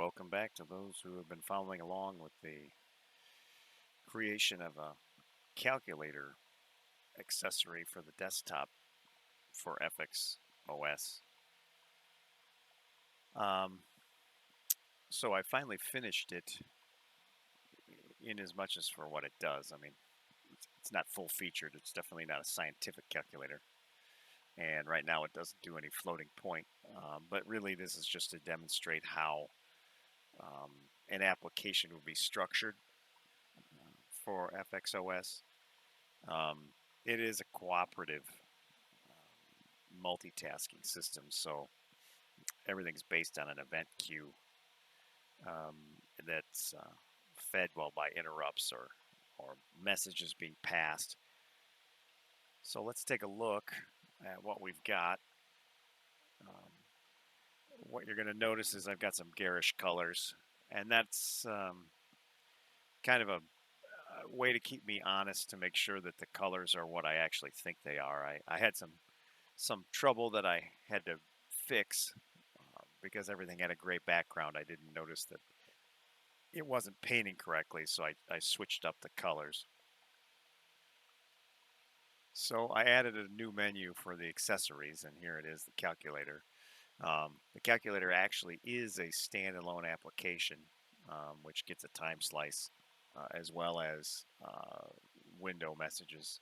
welcome back to those who have been following along with the creation of a calculator accessory for the desktop for FX OS. So I finally finished it in as much as for what it does. I mean, it's not full featured. It's definitely not a scientific calculator. And right now it doesn't do any floating point. But really this is just to demonstrate how an application would be structured for FXOS. It is a cooperative multitasking system, so everything's based on an event queue that's fed by interrupts or messages being passed. So let's take a look at what we've got. What you're going to notice is I've got some garish colors, and that's kind of a way to keep me honest to make sure that the colors are what I actually think they are. I had some trouble that I had to fix because everything had a gray background. I didn't notice that it wasn't painting correctly, so I switched up the colors. So I added a new menu for the accessories, and here it is, the calculator. The calculator actually is a standalone application, which gets a time slice as well as window messages.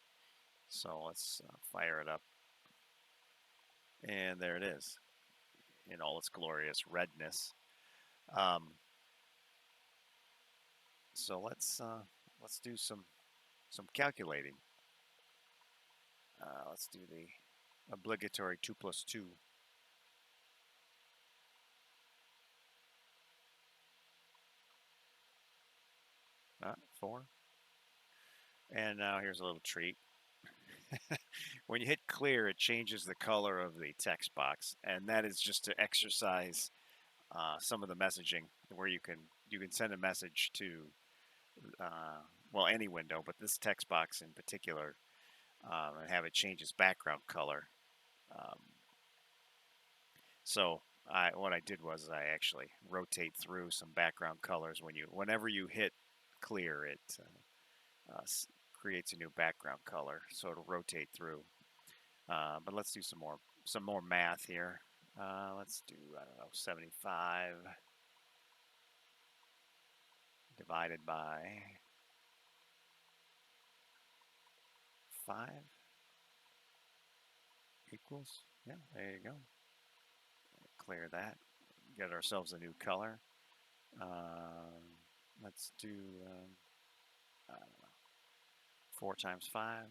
So let's fire it up. And there it is in all its glorious redness. So let's do some calculating. Let's do the obligatory 2 plus 2. Four. And now here's a little treat. When you hit clear, it changes the color of the text box, and that is just to exercise some of the messaging where you can send a message to well, any window, but this text box in particular, and have it change its background color. So what I did was I actually rotate through some background colors. Whenever you hit clear, it creates a new background color, so it'll rotate through. But let's do some more math here. Let's do, I don't know, 75 divided by 5 equals, yeah, there you go. Clear that, get ourselves a new color. Let's do, I don't know, 4 times 5.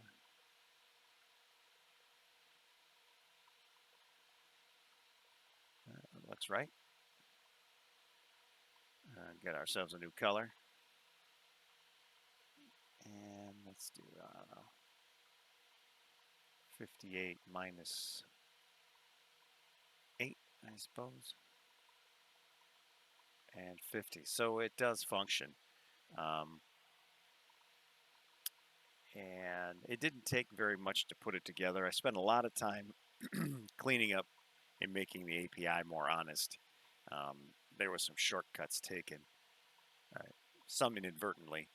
Looks right. Get ourselves a new color. And let's do, I don't know, 58 minus 8, I suppose. And 50. So it does function. And it didn't take very much to put it together. I spent a lot of time cleaning up and making the API more honest. There were some shortcuts taken, some inadvertently,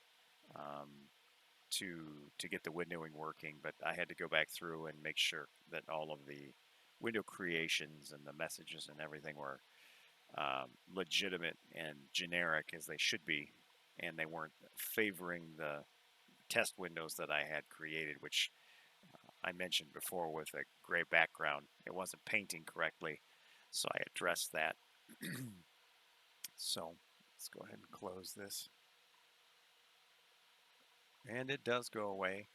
to get the windowing working, but I had to go back through and make sure that all of the window creations and the messages and everything were legitimate and generic as they should be, and they weren't favoring the test windows that I had created, which I mentioned before with a gray background. It wasn't painting correctly, so I addressed that. So let's go ahead and close this. And it does go away.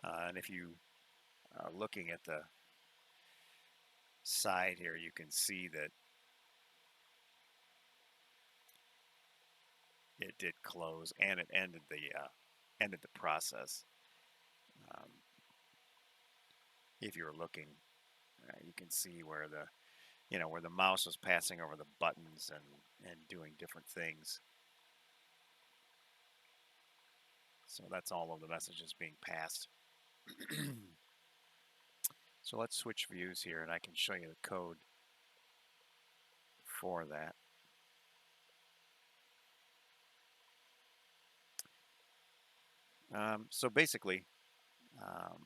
And if you are looking at the side here, you can see that it did close, and it ended the process. If you're looking, you can see where the mouse was passing over the buttons and doing different things. So that's all of the messages being passed. So let's switch views here, and I can show you the code for that. So basically, um,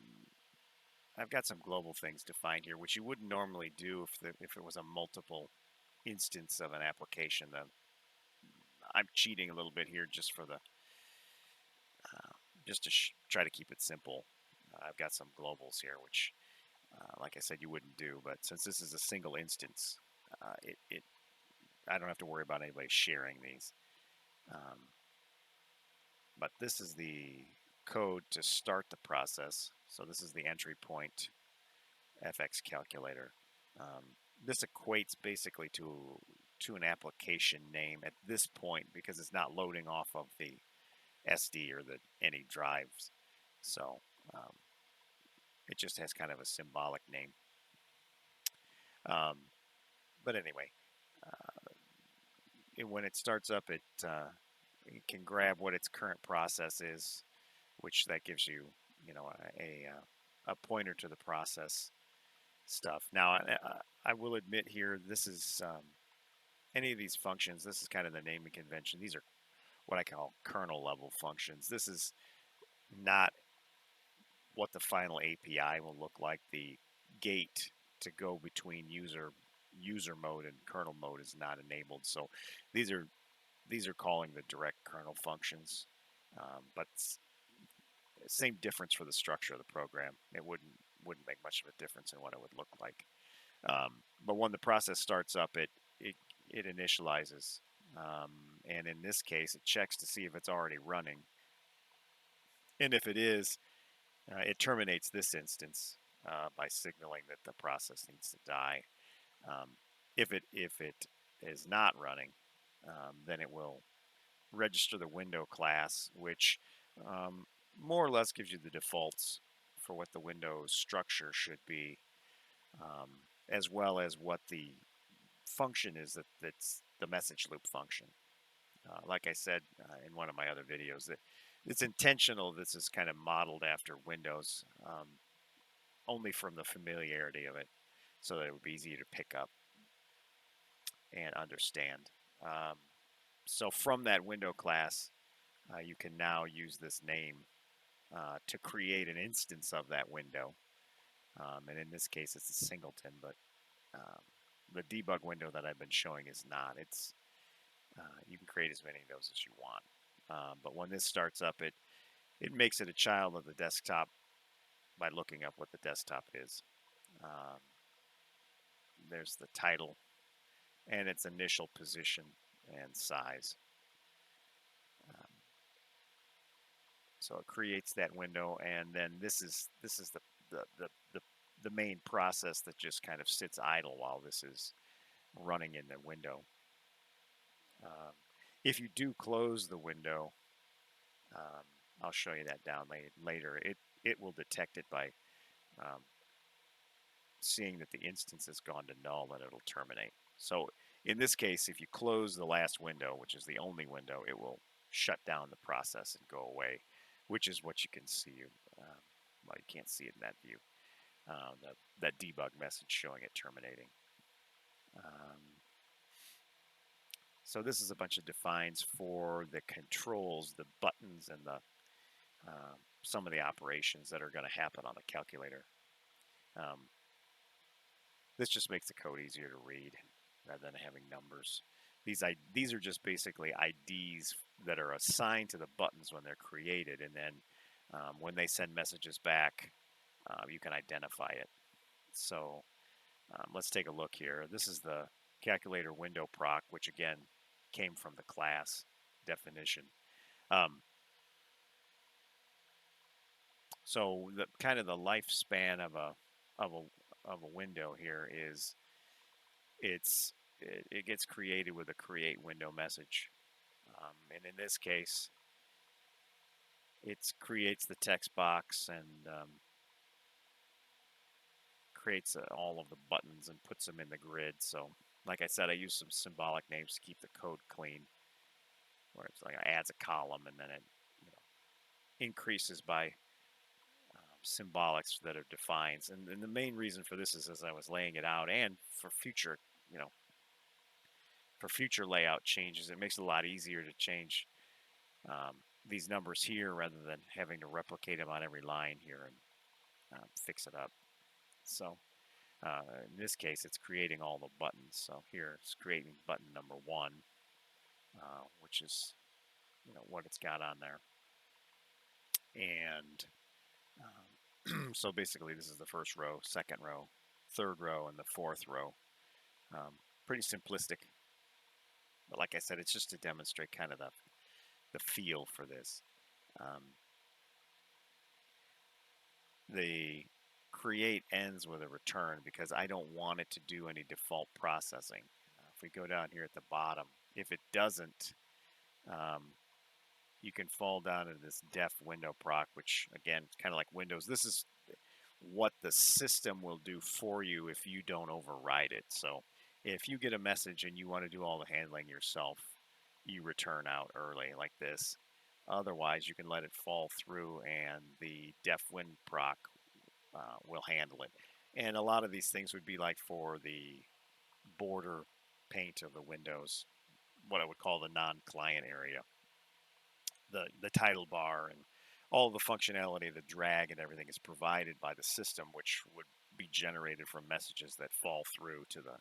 I've got some global things defined here, which you wouldn't normally do if it was a multiple instance of an application. I'm cheating a little bit here just for the uh, just to try to keep it simple. I've got some globals here, which, like I said, you wouldn't do. But since this is a single instance, it I don't have to worry about anybody sharing these. Um, but this is the code to start the process. So this is the entry point FX calculator. Um, this equates basically to an application name at this point because it's not loading off of the SD or the any drives. So um, it just has kind of a symbolic name. Um, but anyway, when it starts up, it can grab what its current process is, which that gives you, a pointer to the process stuff. Now, I will admit here, this is any of these functions. This is kind of the naming convention. These are what I call kernel level functions. This is not what the final API will look like. The gate to go between user mode and kernel mode is not enabled. So these are calling the direct kernel functions, but same difference for the structure of the program. It wouldn't make much of a difference in what it would look like. But when the process starts up, it, it initializes, um, and in this case, it checks to see if it's already running, and if it is, it terminates this instance by signaling that the process needs to die. Um, if it is not running, then it will register the window class, which um, more or less gives you the defaults for what the window structure should be, um, as well as what the function is that's the message loop function. Like I said in one of my other videos, that it's intentional. This is kind of modeled after Windows, only from the familiarity of it, so that it would be easy to pick up and understand. Um, so from that window class, you can now use this name to create an instance of that window. And in this case, it's a singleton, but um, the debug window that I've been showing is not. It's you can create as many of those as you want. But when this starts up, it makes it a child of the desktop by looking up what the desktop is. Um, there's the title and its initial position and size. Um, so it creates that window, and then this is the main process that just kind of sits idle while this is running in the window. Um, if you do close the window, um, I'll show you that down later. It will detect it by um, seeing that the instance has gone to null, and it'll terminate. So in this case, if you close the last window, which is the only window, it will shut down the process and go away, which is what you can see. Well, you can't see it in that view. That debug message showing it terminating. So this is a bunch of defines for the controls, the buttons, and some of the operations that are going to happen on the calculator. This just makes the code easier to read rather than having numbers. These are just basically IDs that are assigned to the buttons when they're created, and then when they send messages back, you can identify it. So let's take a look here. This is the calculator window proc, which again came from the class definition. So the kind of the lifespan of a window here is it gets created with a create window message, and in this case, it creates the text box and creates all of the buttons and puts them in the grid. So, like I said, I use some symbolic names to keep the code clean, where it's like it adds a column and then it increases by symbolics that are defined. And the main reason for this is as I was laying it out, and for future, for future layout changes, it makes it a lot easier to change these numbers here rather than having to replicate them on every line here and fix it up. So in this case, it's creating all the buttons. So here it's creating button number 1, which is what it's got on there. And so basically, this is the first row, second row, third row, and the fourth row. Pretty simplistic. But like I said, it's just to demonstrate kind of the feel for this. The create ends with a return because I don't want it to do any default processing. If we go down here at the bottom, if it doesn't, you can fall down into this def window proc, which again, kind of like Windows. This is what the system will do for you if you don't override it. So if you get a message and you want to do all the handling yourself, you return out early like this. Otherwise, you can let it fall through and the def win proc will handle it. And a lot of these things would be like for the border paint of the windows, what I would call the non-client area, the title bar and all the functionality, the drag and everything is provided by the system, which would be generated from messages that fall through to the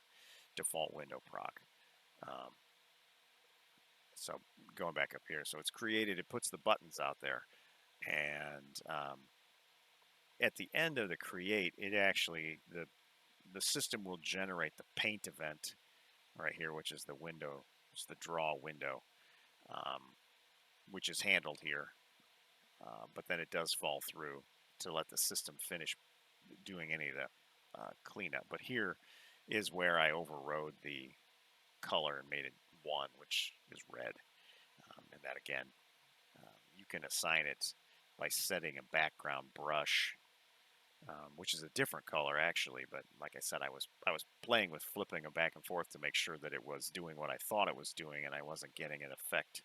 default window proc. So going back up here, so it's created, it puts the buttons out there, and at the end of the create, it actually, the system will generate the paint event right here, which is the window, it's the draw window, which is handled here. But then it does fall through to let the system finish doing any of the cleanup. But here is where I overrode the color and made it 1, which is red. And that again, you can assign it by setting a background brush, which is a different color actually. But like I said, I was playing with flipping them back and forth to make sure that it was doing what I thought it was doing, and I wasn't getting an effect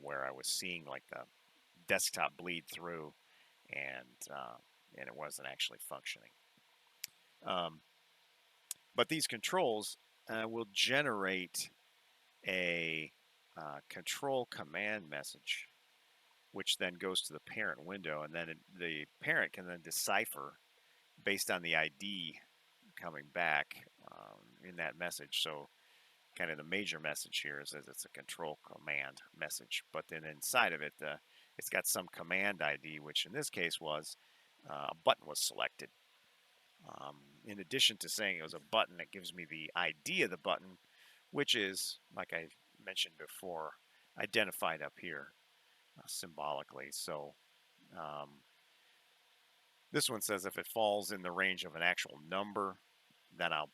where I was seeing like the desktop bleed through, and it wasn't actually functioning. But these controls will generate a control command message, which then goes to the parent window, and then the parent can then decipher based on the ID coming back in that message. So kind of the major message here is that it's a control command message, but then inside of it, it's got some command ID, which in this case was a button was selected. In addition to saying it was a button, it gives me the ID of the button, which is, like I mentioned before, identified up here symbolically. So this one says if it falls in the range of an actual number, then I'll,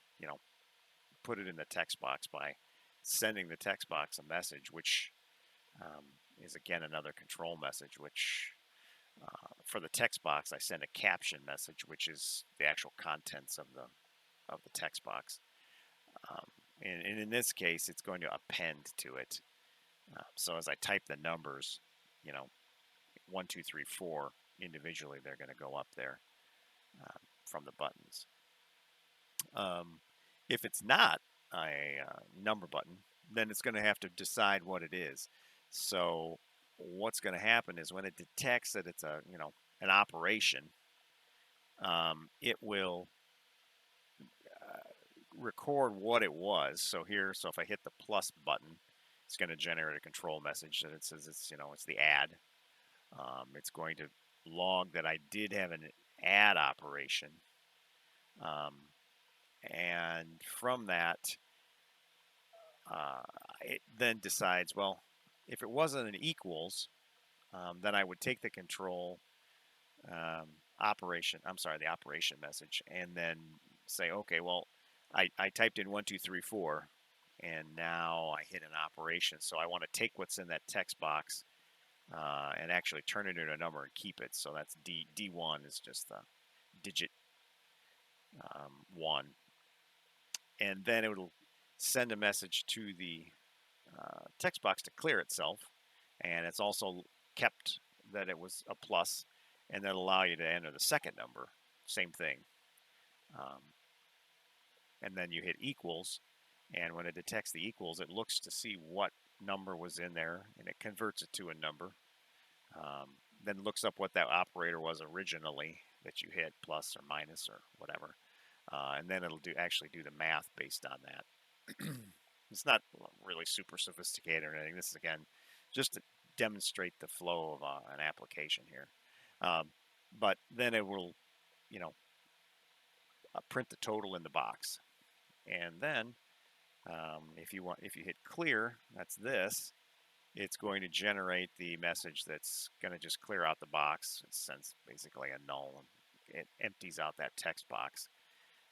put it in the text box by sending the text box a message, which is again another control message, which for the text box I send a caption message, which is the actual contents of the text box. And in this case, it's going to append to it. So as I type the numbers, 1, 2, 3, 4 individually, they're going to go up there from the buttons. If it's not a number button, then it's going to have to decide what it is. So what's going to happen is when it detects that it's an operation, it will record what it was. So here, so if I hit the plus button, it's going to generate a control message that it says it's the add. It's going to log that I did have an add operation, and from that, it then decides, well, if it wasn't an equals, then I would take the control operation, the operation message, and then say, okay, well, I typed in 1, 2, 3, 4, and now I hit an operation. So I want to take what's in that text box and actually turn it into a number and keep it. So that's D1 is just the digit 1. And then it will send a message to the text box to clear itself. And it's also kept that it was a plus, and that'll allow you to enter the second number. Same thing. And then you hit equals, and when it detects the equals, it looks to see what number was in there, and it converts it to a number. then looks up what that operator was originally that you hit, plus or minus or whatever, and then it'll actually do the math based on that. It's not really super sophisticated or anything. This is, again, just to demonstrate the flow of an application here. But then it will, you know, print the total in the box, and then if you hit clear, that's this. It's going to generate the message that's going to just clear out the box. It sends basically a null. It empties out that text box.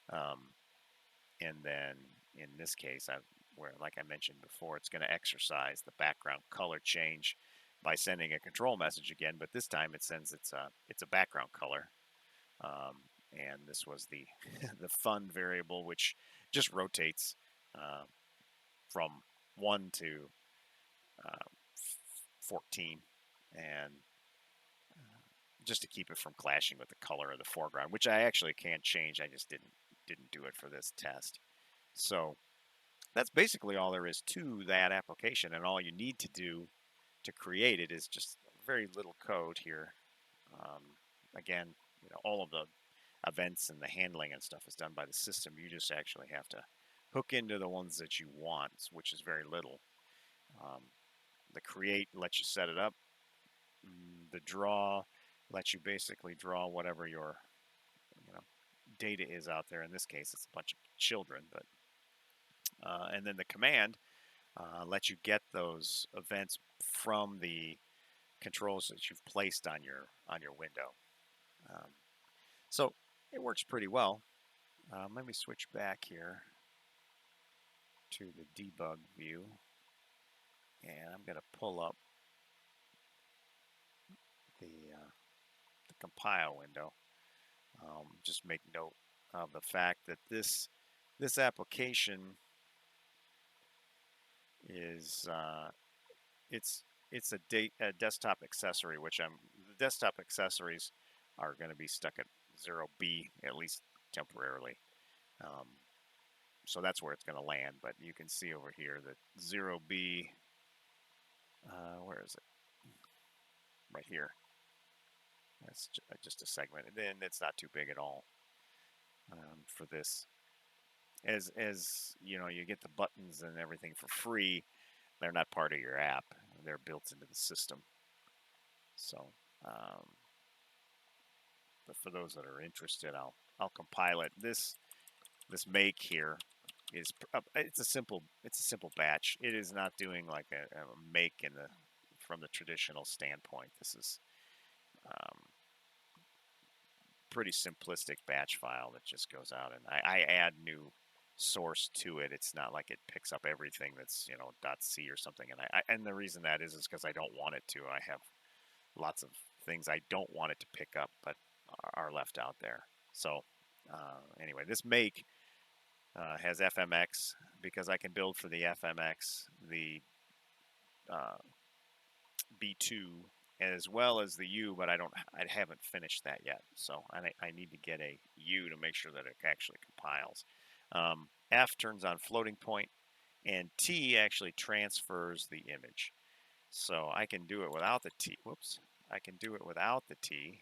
And then in this case, where, like I mentioned before, it's going to exercise the background color change by sending a control message again, but this time it sends it's a background color. And this was the the fun variable, which just rotates from 1 to 14, and just to keep it from clashing with the color of the foreground, which I actually can change. I just didn't do it for this test. So that's basically all there is to that application, and all you need to do to create it is just very little code here. Again, all of the events and the handling and stuff is done by the system. You just actually have to hook into the ones that you want, which is very little. The create lets you set it up. The draw lets you basically draw whatever your data is out there. In this case, it's a bunch of children, but and then the command lets you get those events from the controls that you've placed on your window. So it works pretty well. Let me switch back here to the debug view, and I'm going to pull up the compile window. Just make note of the fact that this application is it's a desktop accessory, which the desktop accessories are going to be stuck at 0B, at least temporarily. So that's where it's going to land. But you can see over here that 0B, where is it? Right here. That's just a segment. And then it's not too big at all for this. As you get the buttons and everything for free, they're not part of your app. They're built into the system. So, but for those that are interested, I'll compile it. This make here is it's a simple batch. It is not doing like a make from the traditional standpoint. This is pretty simplistic batch file that just goes out, and I add new source to it. It's not like it picks up everything that's .c or something, and the reason that is because I don't want it to. I have lots of things I don't want it to pick up, but are left out there. So anyway, this make has FMX because I can build for the FMX, the B2, as well as the U, but I haven't finished that yet. So I need to get a U to make sure that it actually compiles. F turns on floating point, and T actually transfers the image. So I can do it without the T. Whoops. I can do it without the T,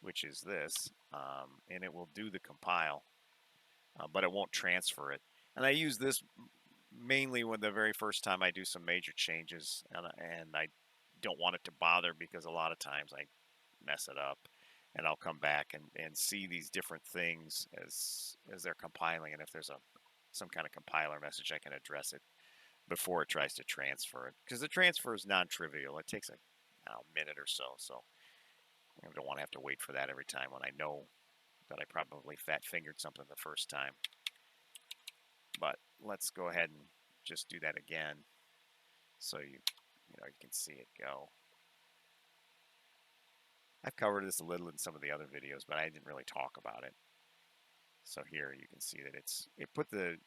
which is this, and it will do the compile, but it won't transfer it. And I use this mainly when the very first time I do some major changes, and I don't want it to bother because a lot of times I mess it up, and I'll come back and see these different things as they're compiling, and if there's some kind of compiler message, I can address it before it tries to transfer it, because the transfer is non-trivial. It takes a minute or so, so I don't want to have to wait for that every time when I know that I probably fat-fingered something the first time. But let's go ahead and just do that again, so you can see it go. I've covered this a little in some of the other videos, but I didn't really talk about it. So here you can see that it put the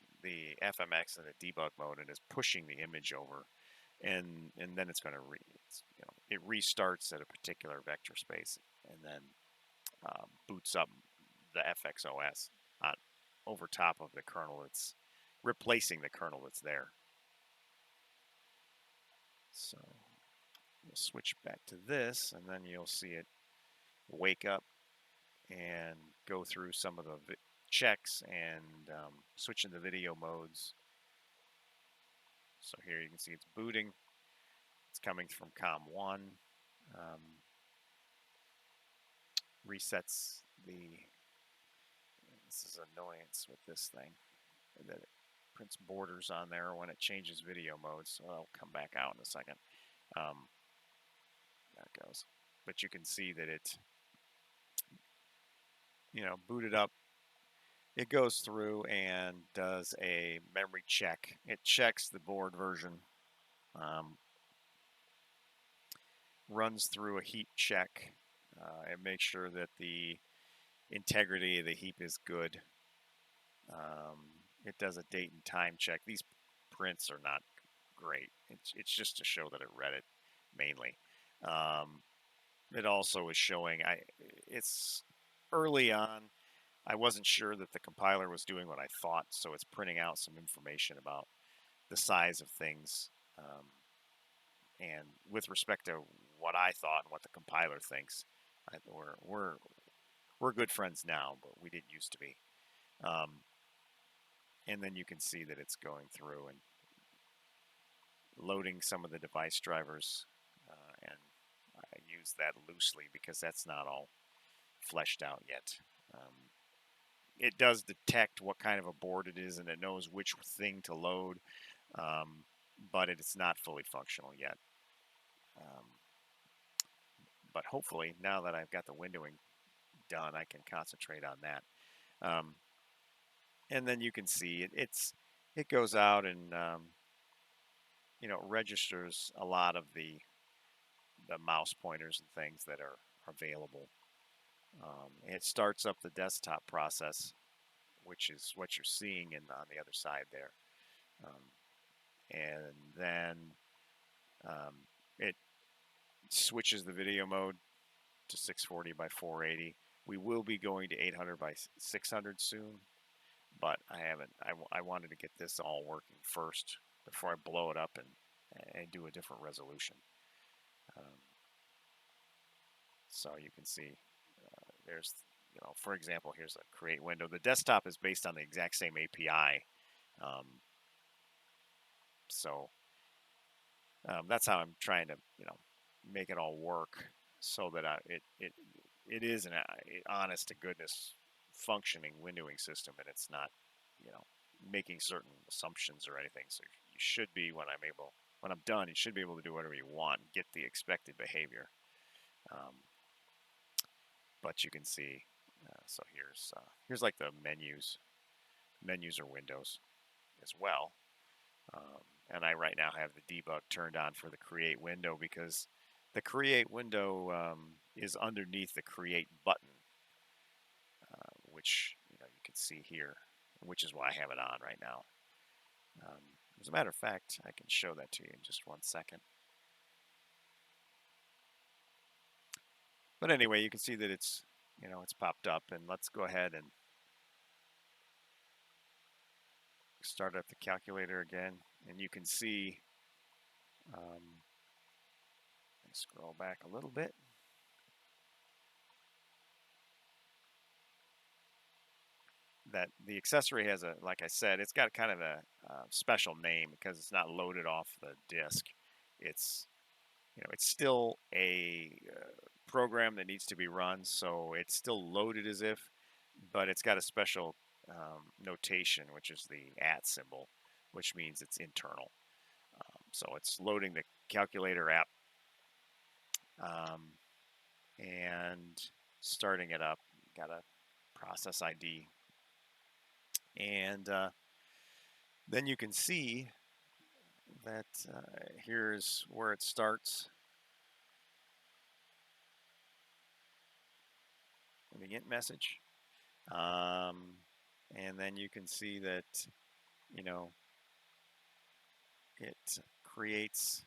FMX in the debug mode and is pushing the image over, and then it's going to it restarts at a particular vector space, and then boots up the FXOS over top of the kernel that's replacing the kernel that's there. So We'll switch back to this, and then you'll see it wake up and go through some of the checks and switch into video modes. So here you can see it's booting. It's coming from COM1. Resets the, this is annoyance with this thing, that it prints borders on there when it changes video modes. So I'll come back out in a second. That goes. But you can see that it, booted up. It goes through and does a memory check. It checks the board version, runs through a heap check, and makes sure that the integrity of the heap is good. It does a date and time check. These prints are not great. It's just to show that it read it mainly. It also is showing, it's early on. I wasn't sure that the compiler was doing what I thought, so it's printing out some information about the size of things. And with respect to what I thought and what the compiler thinks, we're good friends now, but we didn't used to be. And then you can see that it's going through and loading some of the device drivers, and I use that loosely because that's not all fleshed out yet. It does detect what kind of a board it is, and it knows which thing to load, but it's not fully functional yet. But hopefully, now that I've got the windowing done, I can concentrate on that. And then you can see it goes out and registers a lot of the mouse pointers and things that are available. It starts up the desktop process, which is what you're seeing on the other side there. And then it switches the video mode to 640 by 480. We will be going to 800 by 600 soon, but I haven't. I wanted to get this all working first before I blow it up and do a different resolution. So you can see there's, for example, here's a create window. The desktop is based on the exact same API. So that's how I'm trying to, make it all work so that it is an honest to goodness functioning windowing system, and it's not, making certain assumptions or anything. So you should be, when I'm done, you should be able to do whatever you want and get the expected behavior. But you can see, so here's like the menus or windows as well. And I right now have the debug turned on for the create window because the create window is underneath the create button, which you can see here, which is why I have it on right now. As a matter of fact, I can show that to you in just 1 second. But anyway, you can see that it's popped up, and let's go ahead and start up the calculator again, and you can see, scroll back a little bit. That the accessory has like I said, it's got kind of a special name because it's not loaded off the disk. It's, it's still a program that needs to be run, so it's still loaded as if, but it's got a special notation, which is the @ symbol, which means it's internal. So it's loading the calculator app and starting it up. Got a process ID. And then you can see that here's where it starts. The begin message. And then you can see that, it creates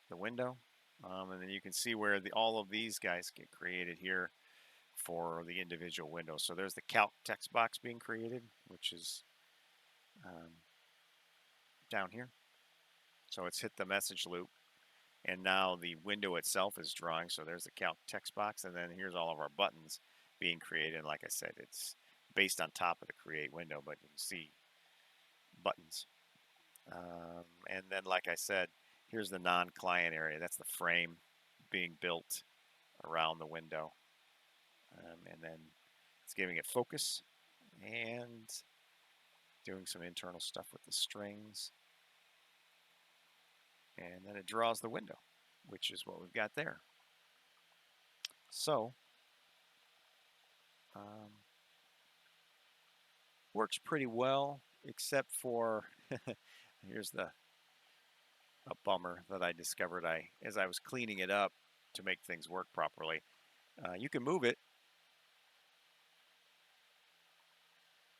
the window. And then you can see where all of these guys get created here for the individual windows. So there's the calc text box being created, which is down here. So it's hit the message loop. And now the window itself is drawing. So there's the calc text box, and then here's all of our buttons being created. And like I said, it's based on top of the create window, but you can see buttons. And then, like I said, here's the non-client area. That's the frame being built around the window. And then it's giving it focus and doing some internal stuff with the strings. And then it draws the window, which is what we've got there. So, works pretty well, except for, here's a bummer that I discovered as I was cleaning it up to make things work properly. You can move it,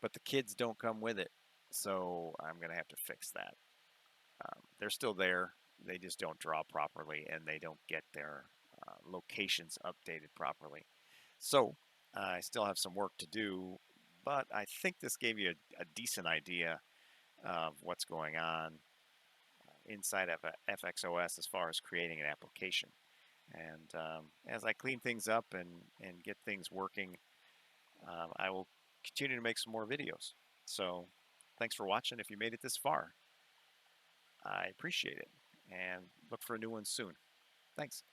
but the kids don't come with it. So I'm going to have to fix that. They're still there. They just don't draw properly, and they don't get their locations updated properly. So I still have some work to do, but I think this gave you a decent idea of what's going on inside of FXOS as far as creating an application. And as I clean things up and get things working, I will continue to make some more videos. So thanks for watching. If you made it this far, I appreciate it, and look for a new one soon. Thanks.